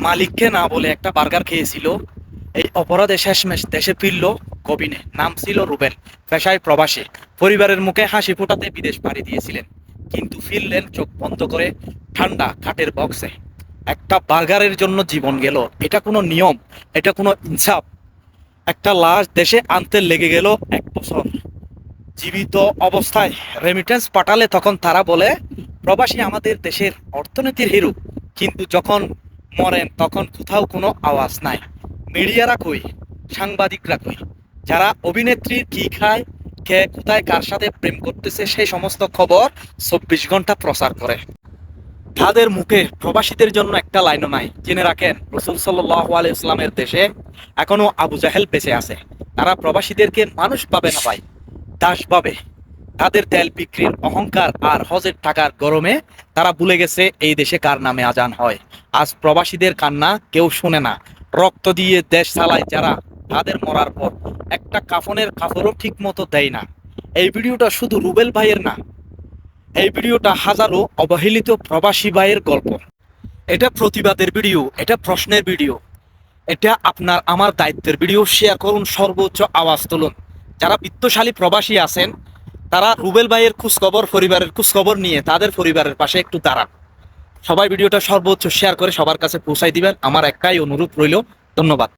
মালিককে না বলে একটা বার্গার খেয়েছিল। এই অপরাধে শেষমেশ দেশে ফিরল কবিনে। নাম ছিল রুবেল। পেশায় প্রবাসী। পরিবারের মুখে হাসি ফোটাতে বিদেশ পাড়ি দিয়েছিলেন, কিন্তু ফিরলেন চোখ বন্ধ করে ঠান্ডা কাঠের বক্সে। একটা বার্গারের জন্য জীবন গেল। এটা কোনো নিয়ম? এটা কোনো ইনসাফ? একটা লাশ দেশে আনতে লেগে গেল 1 বছর। জীবিত অবস্থায় রেমিটেন্স পাঠালে তখন তারা বলে প্রবাসী আমাদের দেশের অর্থনীতির হিরো, কিন্তু যখন মরেন তখন কোথাও কোনো আওয়াজ নাই। মিডিয়ারা কই? সাংবাদিকরা কই? যারা অভিনেত্রীর কি খায়, কে কোথায় কার সাথে প্রেম করতেছে সেই সমস্ত খবর 24 ঘন্টা প্রচার করে, তাদের মুখে প্রবাসীদের জন্য একটা লাইনও নাই। জেনে রাখেন, রসুল সাল্লাল্লাহু আলাইহি ইসলামের দেশে এখনো আবু জাহেল বেঁচে আছে। তারা প্রবাসীদেরকে মানুষ পাবে না ভাই, দাস পাবে। তাদের তেল বিক্রির অহংকার আর হজের টাকার গরমে তারা ভুলে গেছে এই দেশে কার নামে আজান হয়। আজ প্রবাসীদের কান্না কেউ শোনে না। রক্ত দিয়ে দেশ চালায় যারা, তাদের মরার পর একটা কাফনের কাপড়ও ঠিক মতো দেয় না। এই ভিডিওটা শুধু রুবেল ভাইয়ের না, এই ভিডিওটা হাজারো অবহেলিত প্রবাসী ভাইয়ের গল্প। এটা প্রতিবাদের ভিডিও, এটা প্রশ্নের ভিডিও, এটা আপনার আমার দায়িত্বের ভিডিও। শেয়ার করুন, সর্বোচ্চ আওয়াজ তুলুন। যারা বিত্তশালী প্রবাসী আছেন তারা রুবেল ভাইয়ের খোঁজখবর, পরিবারের খোঁজখবর নিয়ে তাদের পরিবারের পাশে একটু দাঁড়ান। সবাই ভিডিওটা সর্বোচ্চ শেয়ার করে সবার কাছে পৌঁছাই দিবেন, আমার একটাই অনুরোধ রইল। ধন্যবাদ।